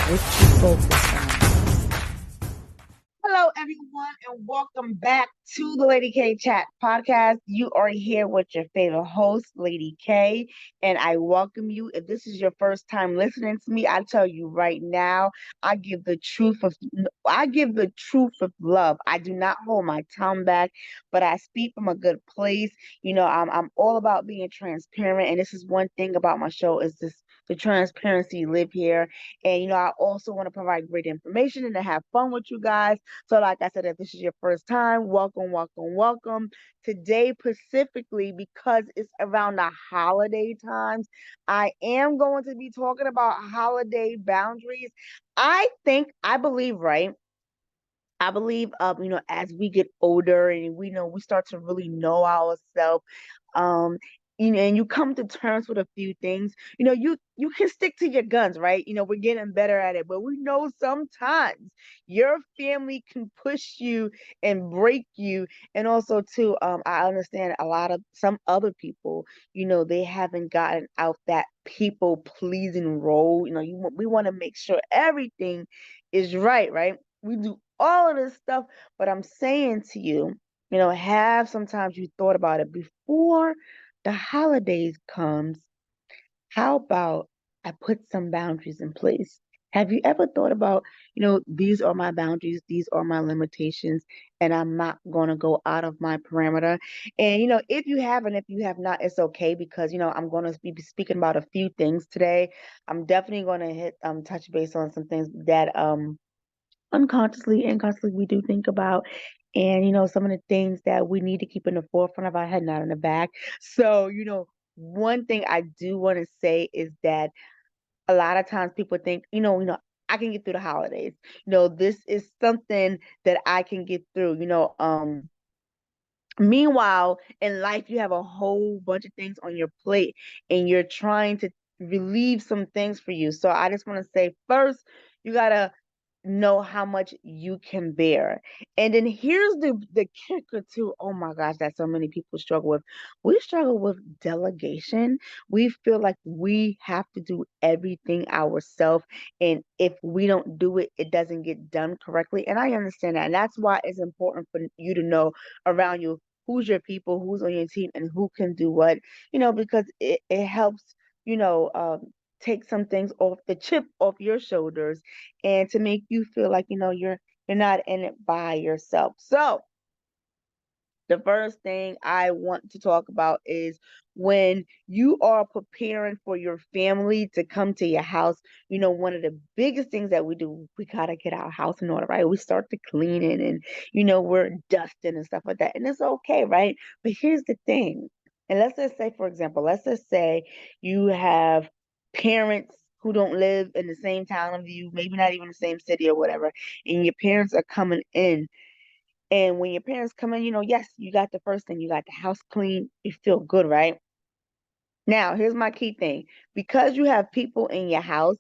What you focus on? Hello, everyone, and welcome back to the Lady K Chat podcast. You are here with your favorite host, Lady K, and I welcome you. If this is your first time listening to me, I tell you right now, I give the truth of love. I do not hold my tongue back, but I speak from a good place. I'm all about being transparent, and this is one thing about my show is this the transparency live here. And I also want to provide great information and to have fun with you guys. So, like I said, if this is your first time, welcome, welcome, welcome. Today, specifically, because it's around the holiday times, I am going to be talking about holiday boundaries. I believe, right? I believe, as we get older and we start to really know ourselves, um, and you come to terms with a few things. You can stick to your guns, right? We're getting better at it, but we know sometimes your family can push you and break you, and also too, I understand a lot of some other people, they haven't gotten out that people pleasing role. We want to make sure everything is right, right? We do all of this stuff, but I'm saying to you, have sometimes you thought about it before the holidays comes. How about I put some boundaries in place? Have you ever thought about, these are my boundaries, these are my limitations, and I'm not going to go out of my parameter? And, if you haven't, if you have not, it's okay because, I'm going to be speaking about a few things today. I'm definitely going to touch base on some things that, unconsciously and consciously we do think about, and some of the things that we need to keep in the forefront of our head, not in the back. So one thing I do want to say is that a lot of times people think, I can get through the holidays. This is something that I can get through. Meanwhile, in life, you have a whole bunch of things on your plate and you're trying to relieve some things for you. So I just want to say first, you got to know how much you can bear. And then here's the kicker too. Oh my gosh, that so many people struggle with. We struggle with delegation. We feel like we have to do everything ourselves. And if we don't do it, it doesn't get done correctly. And I understand that. And that's why it's important for you to know around you who's your people, who's on your team, and who can do what, because it helps, you know, um, take some things off the chip off your shoulders and to make you feel like, you're not in it by yourself. So the first thing I want to talk about is when you are preparing for your family to come to your house. One of the biggest things that we do, we got to get our house in order, right? We start the cleaning and, we're dusting and stuff like that. And it's okay, right? But here's the thing. And let's just say, for example, let's just say you have parents who don't live in the same town of you, maybe not even the same city or whatever, and your parents are coming in, and when your parents come in, yes, you got the first thing, you got the house clean, you feel good, right? Now, here's my key thing. Because you have people in your house,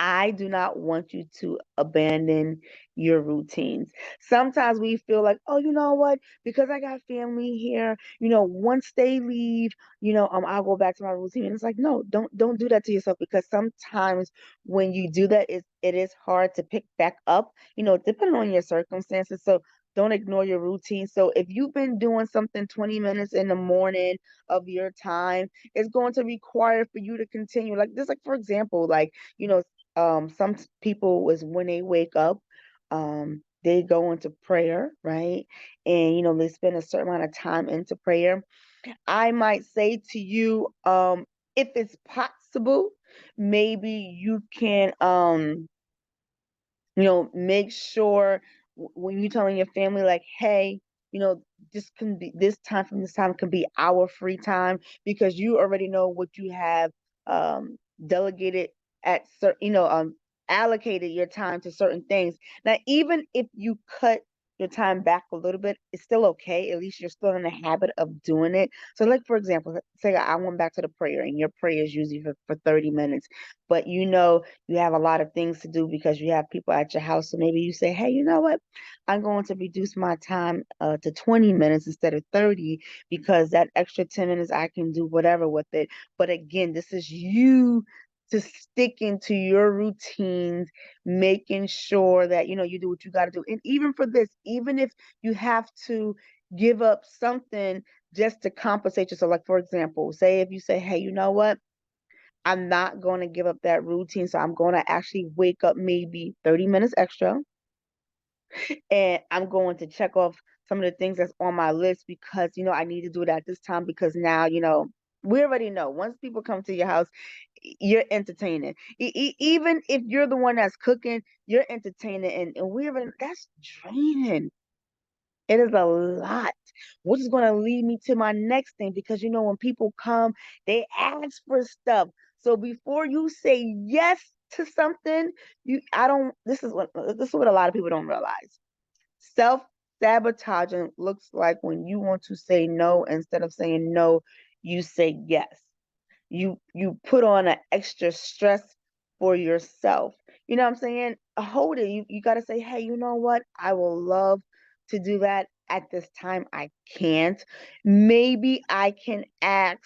I do not want you to abandon your routines. Sometimes we feel like, oh, you know what? Because I got family here, once they leave, I'll go back to my routine. And it's like, no, don't do that to yourself because sometimes when you do that, it is hard to pick back up, depending on your circumstances. So don't ignore your routine. So if you've been doing something 20 minutes in the morning of your time, it's going to require for you to continue. Like this, like for example, like, some people is when they wake up, they go into prayer, right? And they spend a certain amount of time into prayer. I might say to you, if it's possible, maybe you can make sure when you're telling your family, like, hey, you know, this time from this time can be our free time because you already know what you have delegated at certain, allocated your time to certain things. Now, even if you cut your time back a little bit, it's still okay. At least you're still in the habit of doing it. So, like for example, say I went back to the prayer, and your prayer is usually for 30 minutes, but you have a lot of things to do because you have people at your house. So maybe you say, hey, you know what? I'm going to reduce my time to 20 minutes instead of 30 because that extra 10 minutes I can do whatever with it. But again, this is you to sticking to your routines, making sure that you do what you got to do. And even for this, even if you have to give up something just to compensate yourself, like for example, say if you say, hey, you know what? I'm not going to give up that routine. So I'm going to actually wake up maybe 30 minutes extra, and I'm going to check off some of the things that's on my list because I need to do it at this time because now we already know once people come to your house, you're entertaining. Even if you're the one that's cooking, you're entertaining, and we already that's draining. It is a lot, which is going to lead me to my next thing because when people come, they ask for stuff. So before you say yes to something, I don't. This is what a lot of people don't realize. Self-sabotaging looks like when you want to say no, instead of saying no, you say yes. You put on an extra stress for yourself. You know what I'm saying? Hold it. You got to say, hey, you know what? I will love to do that at this time. I can't. Maybe I can ask,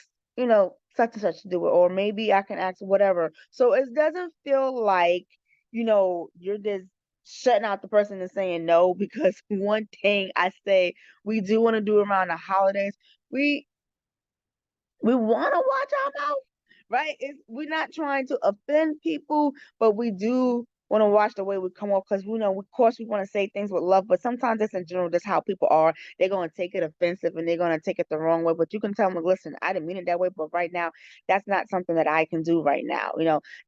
such and such to do it, or maybe I can ask whatever. So it doesn't feel like, you're just shutting out the person and saying no. Because one thing I say we do want to do around the holidays, we we want to watch our mouth, right? We're not trying to offend people, but we do want to watch the way we come off because we know, of course, we want to say things with love, but sometimes that's in general, that's how people are. They're going to take it offensive and they're going to take it the wrong way. But you can tell them, listen, I didn't mean it that way, but right now, that's not something that I can do right now.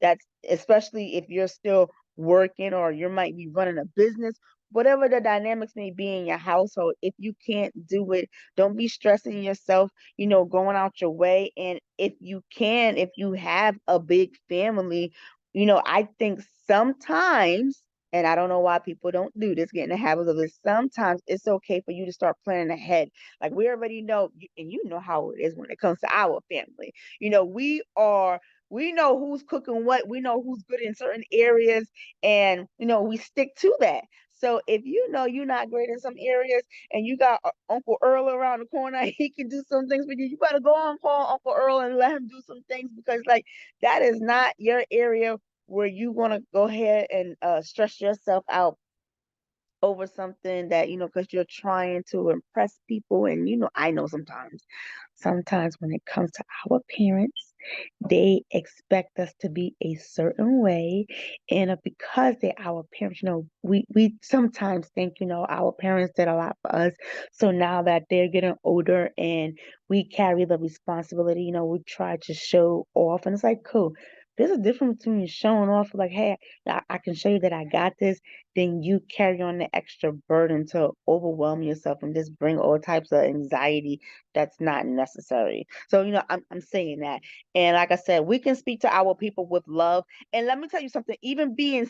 That's especially if you're still working or you might be running a business. Whatever the dynamics may be in your household, if you can't do it, don't be stressing yourself, going out your way. And if you have a big family, I think sometimes, and I don't know why people don't do this, get in the habit of this. Sometimes it's okay for you to start planning ahead. Like we already know, and you know how it is when it comes to our family. We know who's cooking what, we know who's good in certain areas, and we stick to that. So if you're not great in some areas and you got Uncle Earl around the corner, he can do some things for you. You better go on call Uncle Earl and let him do some things because like that is not your area where you want to go ahead and stress yourself out over something that because you're trying to impress people. And I know sometimes when it comes to our parents, they expect us to be a certain way. And because they're our parents, we sometimes think our parents did a lot for us. So now that they're getting older and we carry the responsibility, we try to show off. And it's like, cool, there's a difference between showing off like, hey, I can show you that I got this, then you carry on the extra burden to overwhelm yourself and just bring all types of anxiety that's not necessary. So, I'm saying that. And like I said, we can speak to our people with love. And let me tell you something, even being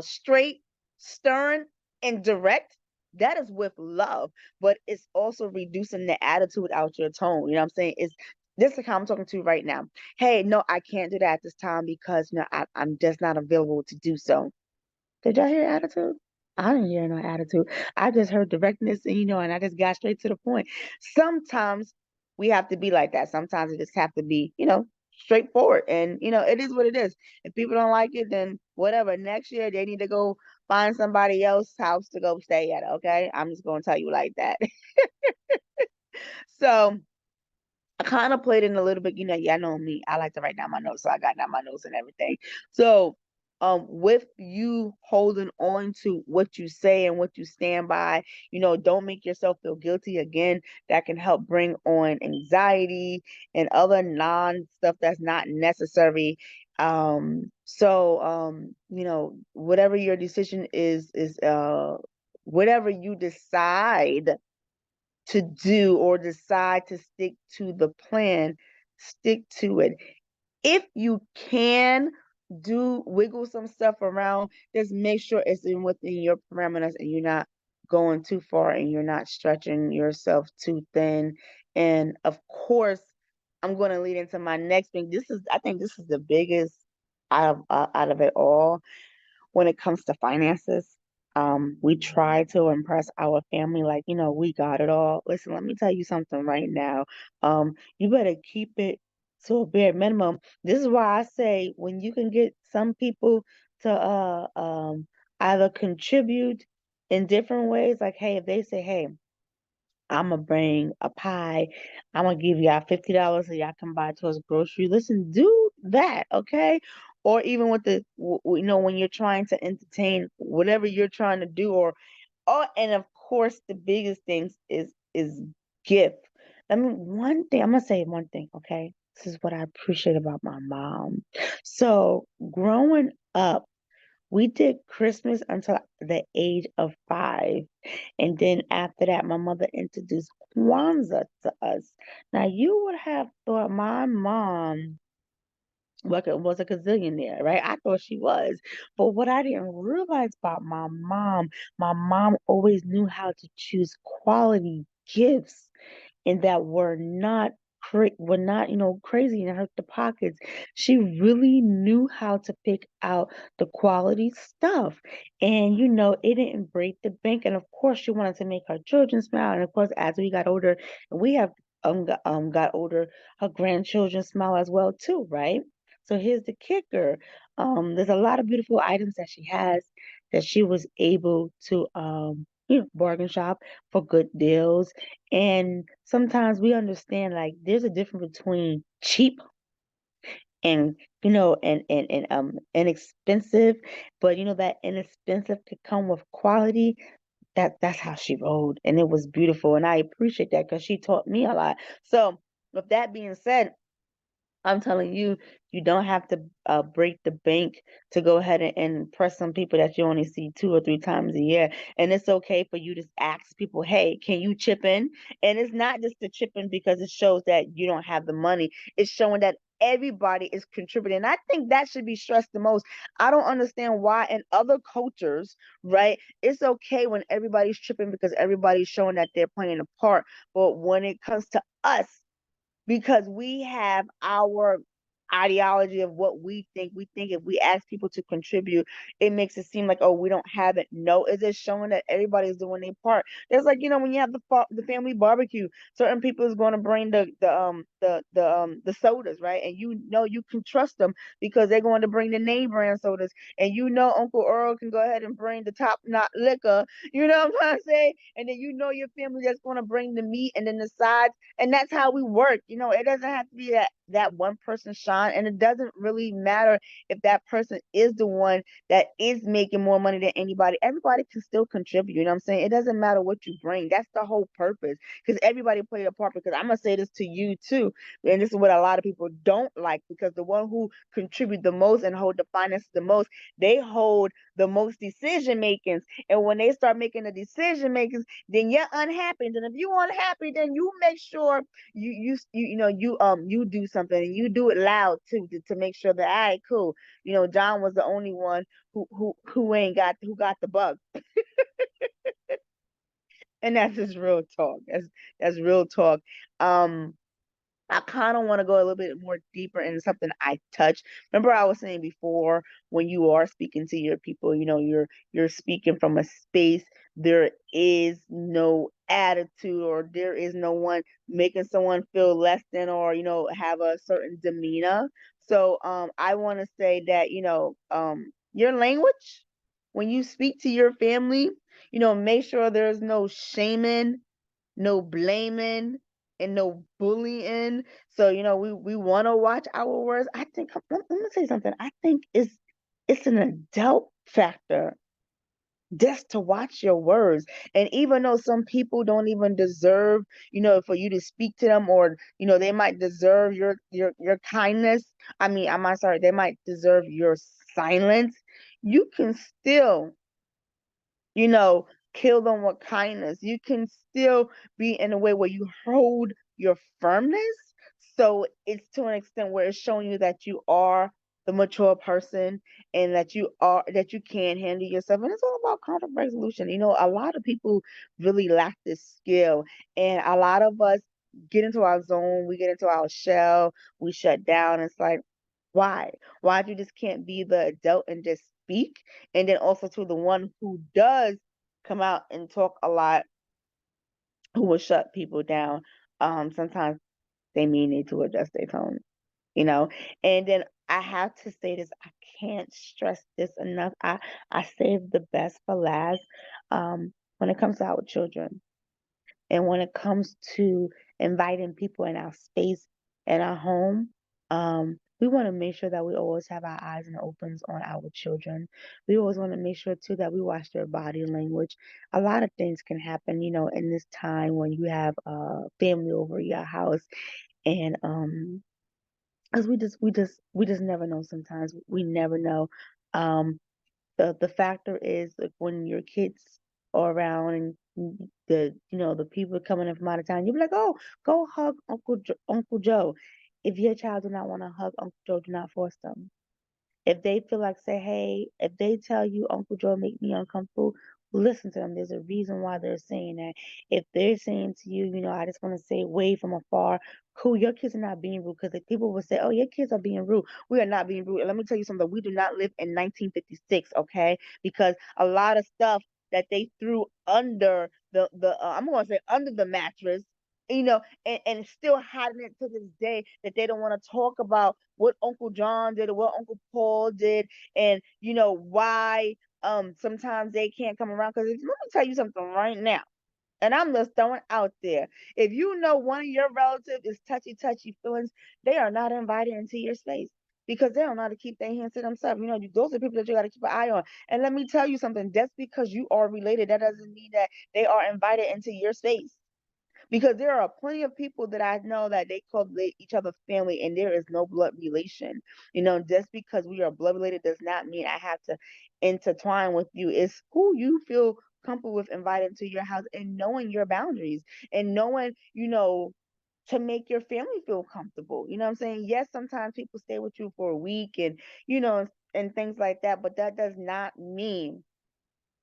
straight, stern, and direct, that is with love, but it's also reducing the attitude out your tone. You know what I'm saying? This is how I'm talking to you right now. Hey, no, I can't do that at this time because I'm just not available to do so. Did y'all hear attitude? I didn't hear no attitude. I just heard directness, and I just got straight to the point. Sometimes we have to be like that. Sometimes it just have to be, straightforward. And it is what it is. If people don't like it, then whatever. Next year they need to go find somebody else's house to go stay at. Okay, I'm just gonna tell you like that. So I kind of played in a little bit, yeah, I know me. I like to write down my notes, so I got down my notes and everything. So, with you holding on to what you say and what you stand by, don't make yourself feel guilty again. That can help bring on anxiety and other non stuff that's not necessary. Whatever your decision is whatever you decide to do or decide to stick to the plan, stick to it. If you can do wiggle some stuff around, just make sure it's within your parameters and you're not going too far and you're not stretching yourself too thin. And of course, I'm going to lead into my next thing. I think this is the biggest out of it all when it comes to finances. We try to impress our family like, we got it all. Listen, let me tell you something right now. You better keep it. So a bare minimum. This is why I say when you can get some people to either contribute in different ways, like hey, if they say, hey, I'm gonna bring a pie, I'm gonna give y'all $50 so y'all can buy to us grocery. Listen, do that, okay? Or even with the when you're trying to entertain whatever you're trying to do, or oh, and of course, the biggest things is gift. I mean, one thing I'm gonna say one thing, okay? This is what I appreciate about my mom. So growing up, we did Christmas until the age of 5, and then after that, my mother introduced Kwanzaa to us. Now, you would have thought my mom was a gazillionaire, right? I thought she was. But what I didn't realize about my mom always knew how to choose quality gifts and that were not, crazy and hurt the pockets. She really knew how to pick out the quality stuff. And it didn't break the bank. And of course she wanted to make her children smile. And of course, as we got older, and we have got older, her grandchildren smile as well too, right? So here's the kicker. There's a lot of beautiful items that she has that she was able to bargain shop for good deals. And sometimes we understand like there's a difference between cheap and inexpensive, but that inexpensive could come with quality. That's how she rolled, and it was beautiful, and I appreciate that because she taught me a lot. So with that being said, I'm telling you, you don't have to break the bank to go ahead and impress some people that you only see 2 or 3 times a year. And it's okay for you to ask people, hey, can you chip in? And it's not just to chip in because it shows that you don't have the money. It's showing that everybody is contributing. I think that should be stressed the most. I don't understand why in other cultures, right, it's okay when everybody's chipping because everybody's showing that they're playing a part. But when it comes to us, because we have our ideology of what we think. We think if we ask people to contribute, it makes it seem like, oh, we don't have it. No, it's just showing that everybody's doing their part. It's like when you have the family barbecue, certain people is going to bring the sodas, right? And you can trust them because they're going to bring the name brand sodas, and Uncle Earl can go ahead and bring the top knot liquor. You know what I'm trying to say? And then your family that's going to bring the meat and then the sides, and that's how we work. It doesn't have to be that one person shine, and it doesn't really matter if that person is the one that is making more money than anybody. Everybody can still contribute. You know what I'm saying? It doesn't matter what you bring. That's the whole purpose, because everybody played a part. Because I'm gonna say this to you too, and this is what a lot of people don't like, because the one who contribute the most and hold the finances the most, they hold the most decision makings, and when they start making the decision makings, then you're unhappy. And if you're unhappy, then you make sure you do something, and you do it loud too, to make sure that, all right, cool. John was the only one who got the bug. And that's just real talk. That's real talk. Um I kind of want to go a little bit more deeper into something I touched. Remember, I was saying before, when you are speaking to your people, you're speaking from a space. There is no attitude, or there is no one making someone feel less than, or have a certain demeanor. So I want to say that your language, when you speak to your family, make sure there's no shaming, no blaming, and no bullying. So we want to watch our words. I think, let me say something. I think it's an adult factor just to watch your words. And even though some people don't even deserve, for you to speak to them, or they might deserve your kindness. I mean, I'm sorry, they might deserve your silence. You can still, you know, kill them with kindness. You can still be in a way where you hold your firmness. So it's to an extent where it's showing you that you are the mature person, and that you can handle yourself. And it's all about conflict resolution. A lot of people really lack this skill, and a lot of us get into our zone, we get into our shell, we shut down. It's like, why? Why you just can't be the adult and just speak? And then also to the one who does come out and talk a lot, who will shut people down. Sometimes they may need to adjust their tone. you know. And then I have to say this, I can't stress this enough. I save the best for last. When it comes to our children, and when it comes to inviting people in our space, in our home, we want to make sure that we always have our eyes and opens on our children. We always want to make sure too that we watch their body language. A lot of things can happen, in this time when you have family over your house, and because we just never know. Sometimes we never know. Um, the factor is like when your kids are around and the people coming in from out of town, you be like, oh, go hug Uncle Joe. If your child do not want to hug Uncle Joe, do not force them. If they feel like, say, hey, if they tell you Uncle Joe make me uncomfortable, listen to them. There's a reason why they're saying that. If they're saying to you, I just want to say wave from afar, cool, your kids are not being rude. Because if people will say, oh, your kids are being rude, we are not being rude. And let me tell you something, we do not live in 1956, okay? Because a lot of stuff that they threw under I'm going to say under the mattress, and still hiding it to this day, that they don't want to talk about what Uncle John did or what Uncle Paul did, and why sometimes they can't come around. Because let me tell you something right now, and I'm just throwing out there. If you know one of your relatives is touchy feelings, they are not invited into your space. Because they don't know how to keep their hands to themselves. Those are people that you got to keep an eye on. And let me tell you something. Just because you are related, that doesn't mean that they are invited into your space, because there are plenty of people that I know that they call each other family, and there is no blood relation. Just because we are blood related does not mean I have to intertwine with you. It's who you feel comfortable with inviting to your house, and knowing your boundaries, and knowing, to make your family feel comfortable. You know what I'm saying? Yes, sometimes people stay with you for a week, and things like that, but that does not mean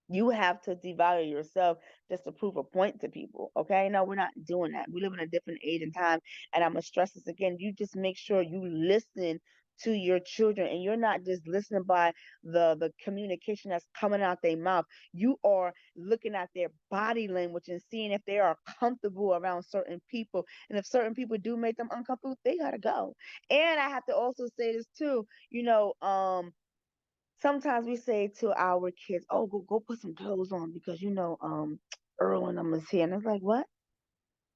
you have to devalue yourself just to prove a point to people. Okay, no, we're not doing that. We live in a different age and time, and I'm gonna stress this again. You just make sure you listen to your children, and you're not just listening by the communication that's coming out their mouth. You are looking at their body language and seeing if they are comfortable around certain people, and if certain people do make them uncomfortable, they gotta go. And I have to also say this too, sometimes we say to our kids, "Oh, go put some clothes on, because Earl and them is here." And it's like, what?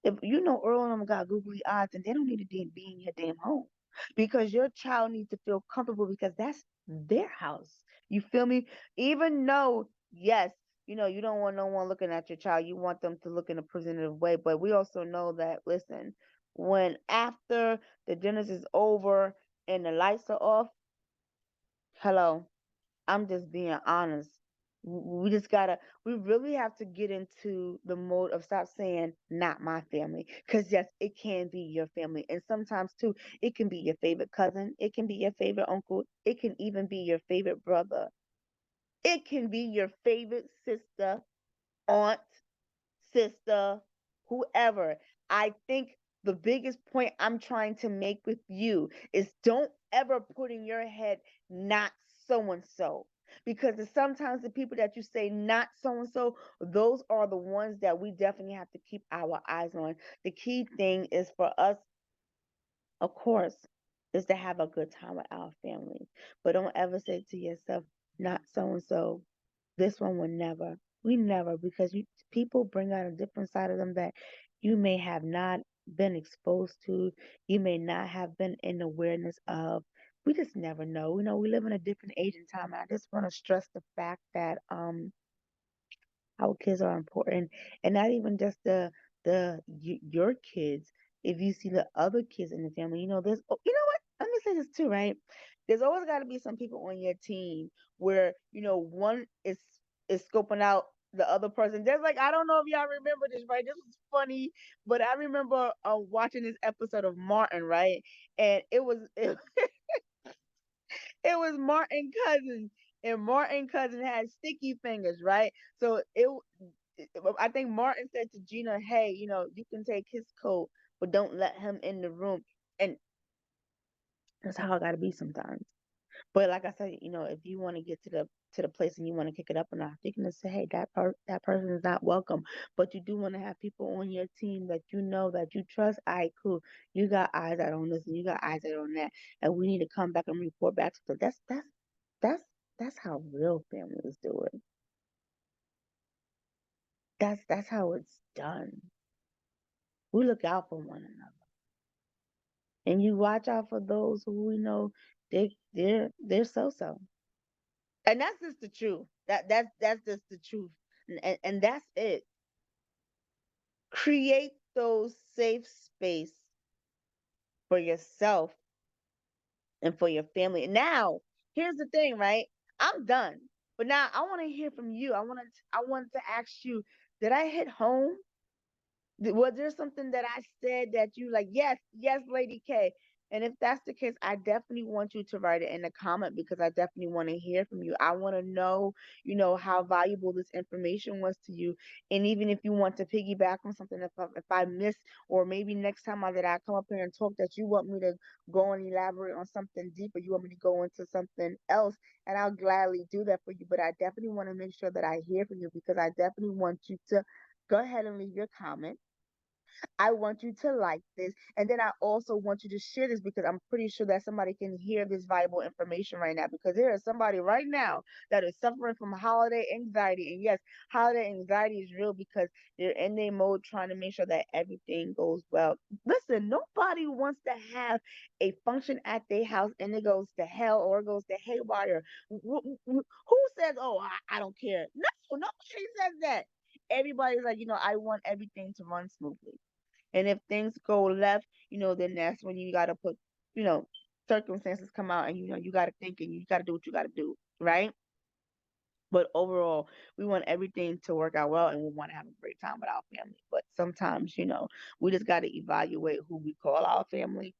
If Earl and them got googly eyes, and they don't need to be in your damn home, because your child needs to feel comfortable, because that's their house. You feel me? Even though, yes, you don't want no one looking at your child. You want them to look in a presentative way. But we also know that, listen, when after the dinners is over and the lights are off, hello, I'm just being honest. We just gotta, we really have to get into the mode of stop saying not my family. Because yes, it can be your family. And sometimes too, it can be your favorite cousin. It can be your favorite uncle. It can even be your favorite brother. It can be your favorite sister, aunt, sister, whoever. I think the biggest point I'm trying to make with you is, don't ever put in your head not so and so. Because sometimes the people that you say not so and so, those are the ones that we definitely have to keep our eyes on. The key thing is for us, of course, is to have a good time with our family. But don't ever say to yourself, not so and so. This one would never. We never, because people bring out a different side of them that you may have not been exposed to, you may not have been in awareness of. We just never know. We live in a different age and time. And I just want to stress the fact that our kids are important, and not even just your kids. If you see the other kids in the family, there's, oh, you know what, let me say this too, right? There's always got to be some people on your team where one is scoping out the other person. There's, like, I don't know if y'all remember this, right? This was funny, but I remember watching this episode of Martin, right? And it was Martin Cousins, and Martin Cousins had sticky fingers, right? So I think Martin said to Gina, "Hey, you can take his coat, but don't let him in the room." And that's how I gotta be sometimes. But like I said, if you want to get to the place and you want to kick it up and you can just say, hey, that person is not welcome. But you do want to have people on your team that you know that you trust. All right, cool. You got eyes out on this and you got eyes out on that, and we need to come back and report back. So that's that's how real families do it. That's how it's done. We look out for one another, and you watch out for those who we know they're so. And that's just the truth. That's just the truth. And that's it. Create those safe space for yourself and for your family. Now, here's the thing, right? I'm done. But now I want to hear from you. I wanted to ask you, did I hit home? Was there something that I said that you like, yes, yes, Lady K? And if that's the case, I definitely want you to write it in the comment because I definitely want to hear from you. I want to know, how valuable this information was to you. And even if you want to piggyback on something, if I miss, or maybe next time that I come up here and talk, that you want me to go and elaborate on something deeper, you want me to go into something else, and I'll gladly do that for you. But I definitely want to make sure that I hear from you because I definitely want you to go ahead and leave your comment. I want you to like this. And then I also want you to share this because I'm pretty sure that somebody can hear this valuable information right now. Because there is somebody right now that is suffering from holiday anxiety. And yes, holiday anxiety is real because they're in their mode trying to make sure that everything goes well. Listen, nobody wants to have a function at their house and it goes to hell or it goes to haywire. Who says, oh, I don't care? No, nobody says that. Everybody's like, I want everything to run smoothly. And if things go left, then that's when you gotta put, you know, circumstances come out and you gotta think and you gotta do what you gotta do, right? But overall, we want everything to work out well and we want to have a great time with our family. But sometimes, we just gotta evaluate who we call our family.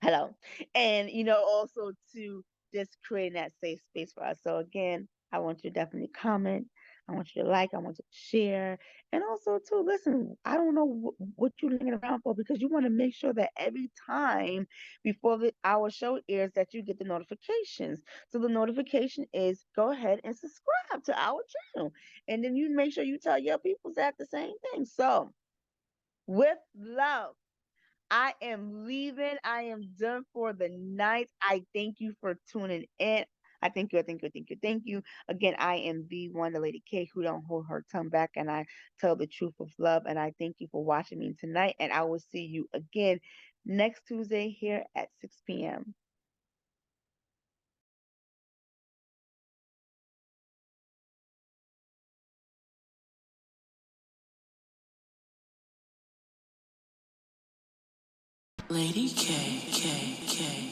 Hello. And also to just create that safe space for us. So again, I want you to definitely comment. I want you to like. I want you to share. And also to listen. I don't know what you're looking around for because you want to make sure that every time before our show airs that you get the notifications. So the notification is go ahead and subscribe to our channel. And then you make sure you tell your people that the same thing. So with love. I am leaving. I am done for the night. I thank you for tuning in. I thank you. I thank you. I thank you. Thank you. Again, I am the one, the Lady K, who don't hold her tongue back, and I tell the truth of love. And I thank you for watching me tonight. And I will see you again next Tuesday here at 6 p.m. Lady K.